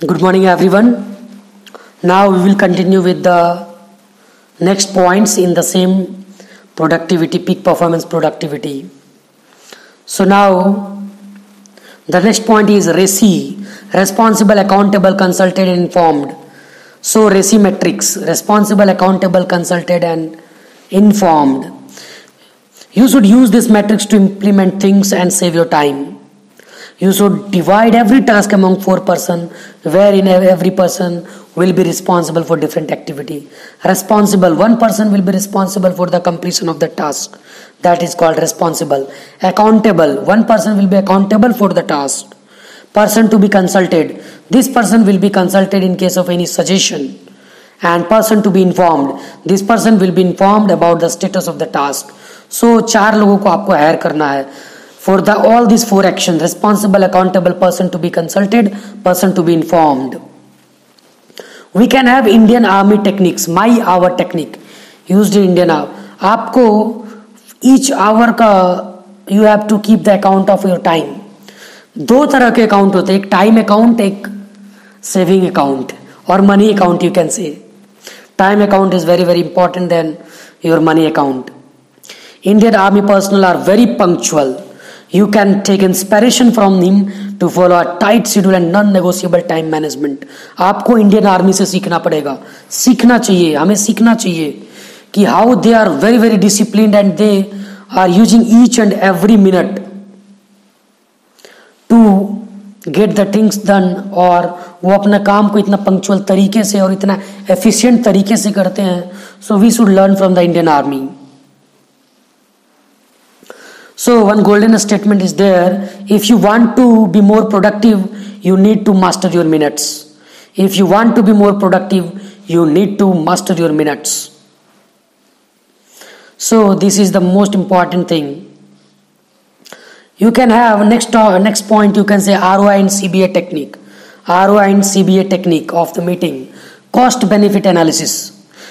Good morning, everyone. Now we will continue with the next points in the same productivity, peak performance productivity. So now the next point is RACI, responsible, accountable, consulted, and informed. So RACI metrics, responsible, accountable, consulted, and informed. You should use these metrics to implement things and save your time. You should divide every task among 4 persons, wherein every person will be responsible for different activity. Responsible, one person will be responsible for the completion of the task. That is called responsible. Accountable, one person will be accountable for the task. Person to be consulted, this person will be consulted in case of any suggestion. And person to be informed, this person will be informed about the status of the task. So 4 लोगों को आपको higher करना है. For all these 4 actions, responsible, accountable, person to be consulted, person to be informed. We can have Indian Army techniques, my hour technique used in Indian Army. आपको each hour का you have to keep the account of your time. 2 तरह के account होते हैं, एक time account, एक saving account और money account you can say. Time account is very important than your money account. Indian Army personnel are very punctual. You can take inspiration from him to follow a tight schedule and non-negotiable time management. आपको Indian army से सीखना पड़ेगा, सीखना चाहिए, हमें सीखना चाहिए कि how they are very disciplined and they are using each and every minute to get the things done. और वो अपना काम को इतना पंक्चुअल तरीके से और इतना एफिशिएंट तरीके से करते हैं. So we should learn from the Indian Army. So one golden statement is there: if you want to be more productive, you need to master your minutes. If you want to be more productive, you need to master your minutes. So this is the most important thing. You can have next point, you can say ROI and CBA technique. ROI and CBA technique of the meeting. Cost benefit analysis.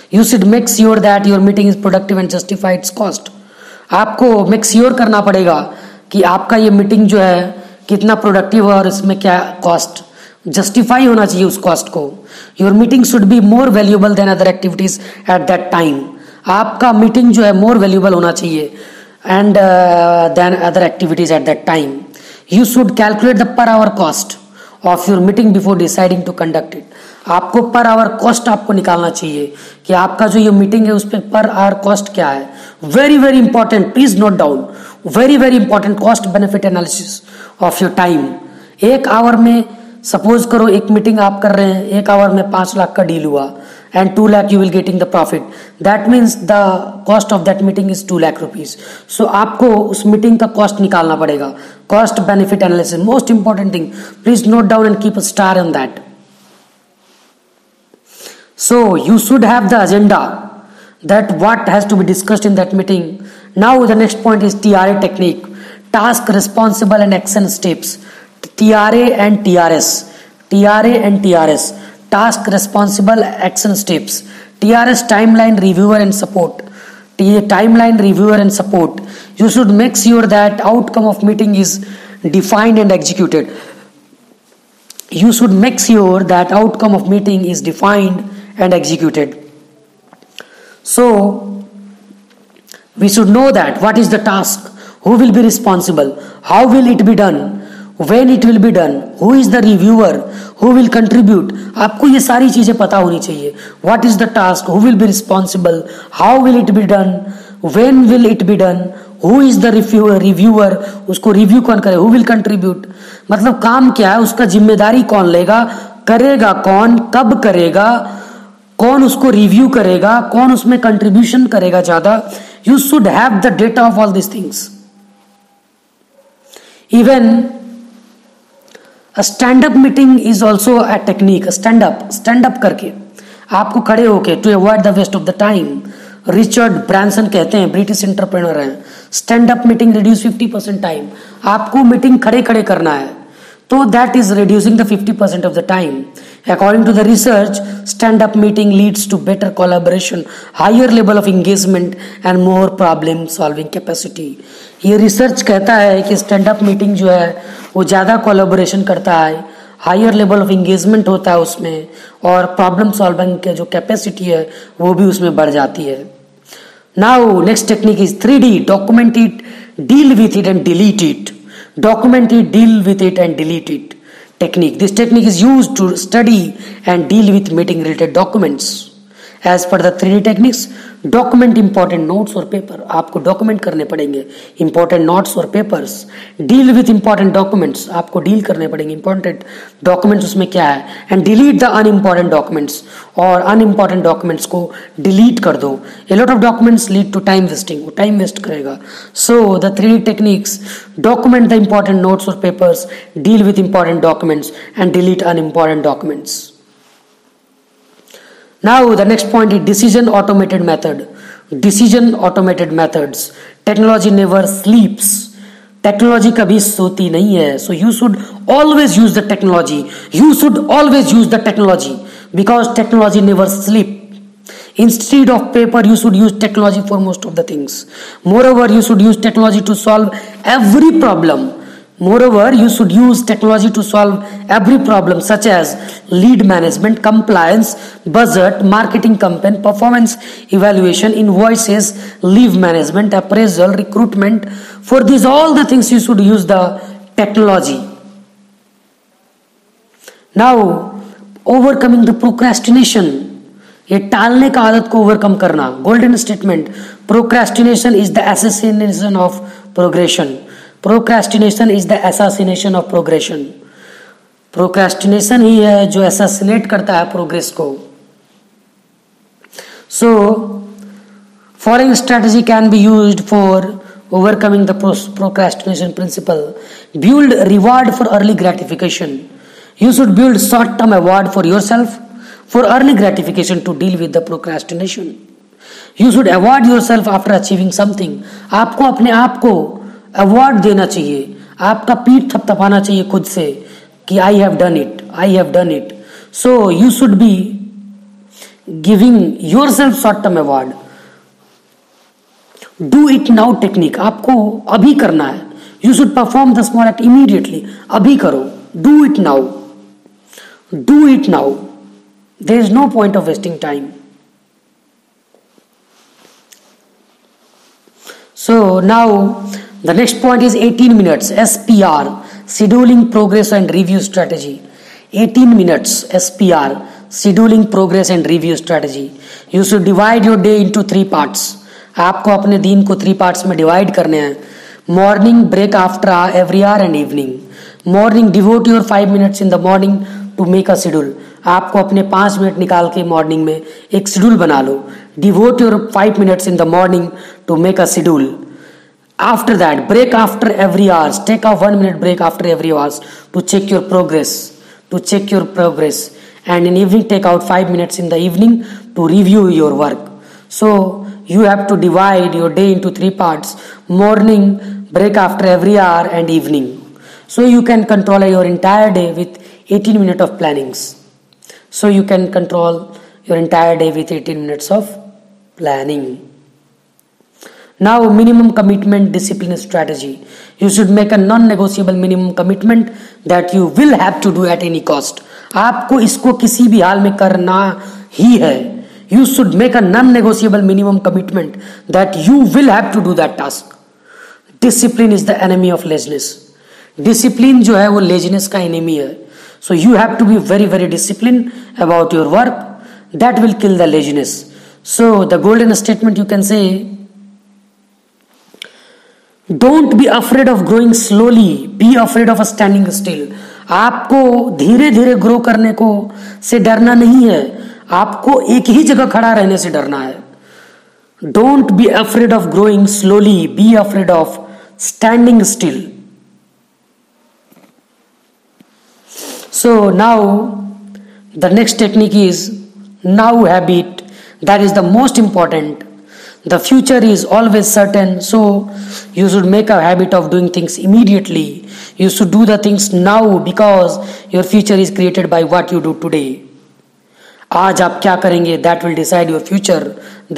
You should make sure that your meeting is productive and justify its cost. आपको make sure करना पड़ेगा कि आपका ये meeting जो है कितना productive है और इसमें क्या कॉस्ट जस्टिफाई होना चाहिए उस कॉस्ट को. Your meeting should be more valuable than other activities at that time. आपका मीटिंग जो है मोर वैल्यूएबल होना चाहिए and than other activities at that time. You should calculate the per hour cost of your meeting before deciding to conduct it. आपको per hour cost आपको निकालना चाहिए कि आपका जो ये मीटिंग है उस पर आवर कॉस्ट क्या है. Very important, please note down, very important cost benefit analysis of your time. 1 hour में सपोज करो एक मीटिंग आप कर रहे हैं, 1 आवर में 5 लाख का डील हुआ and 2 lakh you will getting the profit. That means the cost of that meeting is 2 lakh rupees. So आपको उस मीटिंग का कॉस्ट निकालना पड़ेगा. Cost benefit analysis most important thing. Please note down and keep a star on that. So you should have the agenda that what has to be discussed in that meeting. Now the next point is TRA technique, task responsible and action steps. TRA and TRS, TRA and TRS, task responsible action steps. TRS, timeline reviewer and support. Timeline reviewer and support. You should make sure that outcome of meeting is defined and executed. You should make sure that outcome of meeting is defined and executed. So we should know that what is the task, who will be responsible, how will it be done, when it will be done, who is the reviewer, who will contribute. आपको ये सारी चीजें पता होनी चाहिए. What is the task, who will be responsible, how will it be done, when will it be done, who is the reviewer, उसको review कौन करे, who will contribute, मतलब काम क्या है, उसका जिम्मेदारी कौन लेगा, करेगा कौन, कब करेगा, कौन उसको रिव्यू करेगा, कौन उसमें कंट्रीब्यूशन करेगा ज्यादा. You should have the data of all this things. Even a stand up meeting is also a technique. Stand up करके आपको खड़े होके to avoid the waste of the time. Richard Branson कहते हैं, ब्रिटिश एंटरप्रेन्योर हैं, stand up meeting reduce 50% time. आपको meeting खड़े करना है तो that is reducing the 50% of the time. According to the research, stand-up meeting leads to better collaboration, higher level of engagement and more problem solving capacity. ये research कहता है कि stand up meeting जो है वो ज़्यादा कोलैबोरेशन करता है, हायर लेवल ऑफ इंगेजमेंट होता है उसमें, और प्रॉब्लम सॉल्विंग की जो कैपेसिटी है वो भी उसमें बढ़ जाती है. Now next technique is 3D. Document it, deal with it and delete it. Document it, deal with it and delete it technique. This technique is used to study and deal with meeting related documents. As per the 3D techniques, document important notes और paper. आपको document करने पड़ेंगे important notes और papers. Deal with important documents, आपको deal करने पड़ेंगे important documents उसमें क्या है. And delete the unimportant documents, और अनइम्पॉर्टेंट डॉक्यूमेंट्स को डिलीट कर दो. A lot of documents lead to time wasting, वो टाइम वेस्ट करेगा. So the 3D techniques: document the important notes और papers, deal with important documents and delete unimportant documents. Now the next point is decision automated method. Decision automated methods. Technology never sleeps. Technology कभी सोती नहीं है. So you should always use the technology. You should always use the technology because technology never sleep. Instead of paper, you should use technology for most of the things. Moreover, you should use technology to solve every problem. Moreover, you should use technology to solve every problem such as lead management, compliance, budget, marketing campaign, performance evaluation, invoices, leave management, appraisal, recruitment. For these all the things you should use the technology. Now, overcoming the procrastination. ये टालने का आदत को overcome करना. Golden statement: procrastination is the assassination of progression. Procrastination is the assassination of progression. Procrastination ही है जो assassinate करता है प्रोग्रेस को. So following strategy can be used for overcoming the procrastination principle. Build reward for early gratification. You should build short-term award for yourself for early gratification to deal with the procrastination. You should award yourself after achieving something. आपको अपने आप को award देना चाहिए, आपका पीठ थपथपाना चाहिए खुद से कि I have done it, I have done it. So you should be giving yourself short term award. Do it now technique, आपको अभी करना है. You should perform the small act immediately, अभी करो. Do it now, do it now. There is no point of wasting time. So now the next point is 18 minutes SPR, scheduling progress and review strategy. 18 minutes SPR, scheduling progress and review strategy. You should divide your day into 3 parts. आपको अपने दिन को 3 parts में divide करने हैं. Morning, break after every hour and evening. Morning, devote your 5 minutes in the morning to make a schedule. आपको अपने 5 minute निकाल के मॉर्निंग में एक शेड्यूल बना लो. Devote your 5 minutes in the morning to make a schedule. After that, break after every hours. Take a 1 minute break after every hours to check your progress. To check your progress. And in evening, take out 5 minutes in the evening to review your work. So you have to divide your day into 3 parts: morning, break after every hour, and evening. So you can control your entire day with 18 minutes of plannings. So you can control your entire day with 18 minutes of planning. Now, minimum commitment discipline strategy. You should make a non-negotiable minimum commitment that you will have to do at any cost. आपको इसको किसी भी हाल में करना ही है. You should make a non-negotiable minimum commitment that you will have to do that task. Discipline is the enemy of laziness. Discipline जो है वो laziness का enemy है. So you have to be very, very disciplined about your work. That will kill the laziness. So the golden statement you can say: don't be afraid of growing slowly, be afraid of standing still. आपको धीरे धीरे grow करने को से डरना नहीं है, आपको एक ही जगह खड़ा रहने से डरना है. Don't be afraid of growing slowly, be afraid of standing still. So now the next technique is now habit. That is the most important. The future is always certain, so you should make a habit of doing things immediately. You should do the things now because your future is created by what you do today. आज आप क्या करेंगे, that will decide your future,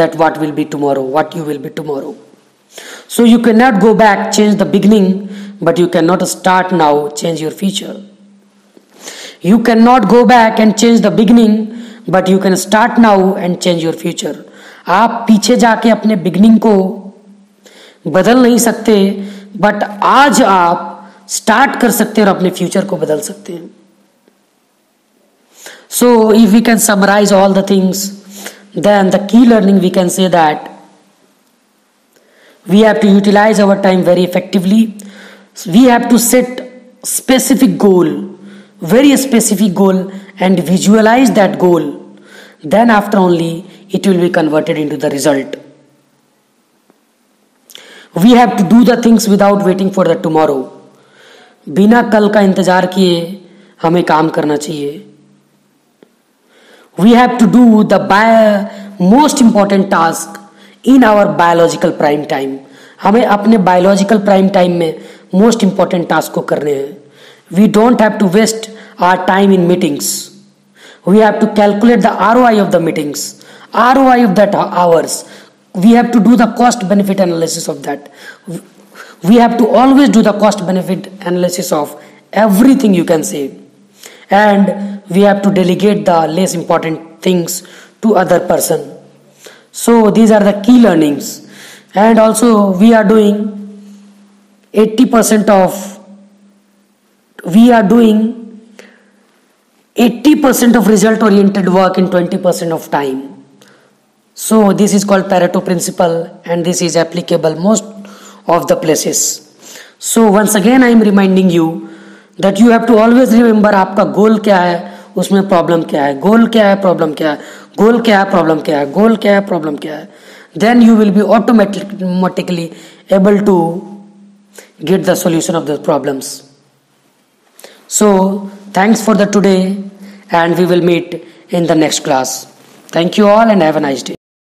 that what will be tomorrow, what you will be tomorrow. So you cannot go back, change the beginning, but you cannot start now, change your future. You cannot go back and change the beginning, but you can start now and change your future. आप पीछे जाके अपने beginning को बदल नहीं सकते, but आज आप स्टार्ट कर सकते हैं और अपने फ्यूचर को बदल सकते हैं. So if we can summarize all the things, then the key learning we can say that we have to utilize our time very effectively. We have to set specific goal, very specific goal, and visualize that goal. Then after only it will be converted into the result. We have to do the things without waiting for the tomorrow. बिना कल का इंतजार किए हमें काम करना चाहिए. We have to do the most important task in our biological prime time. हमें अपने biological prime time में most important task को करने हैं. We don't have to waste our time in meetings. We have to calculate the ROI of the meetings, ROI of that hours. We have to do the cost benefit analysis of that. We have to always do the cost benefit analysis of everything, you can say. And we have to delegate the less important things to other person. So these are the key learnings. And also we are doing 80% of result oriented work in 20% of time. So this is called Pareto principle, and this is applicable most of the places. So once again I am reminding you that you have to always remember आपका गोल क्या है, उसमें problem क्या है, गोल क्या है, problem क्या है, गोल क्या है, प्रॉब्लम क्या है, गोल क्या है, प्रॉब्लम क्या है. Then you will be automatically able to get the solution of the problems. So thanks for the today, and we will meet in the next class. Thank you all and have a nice day.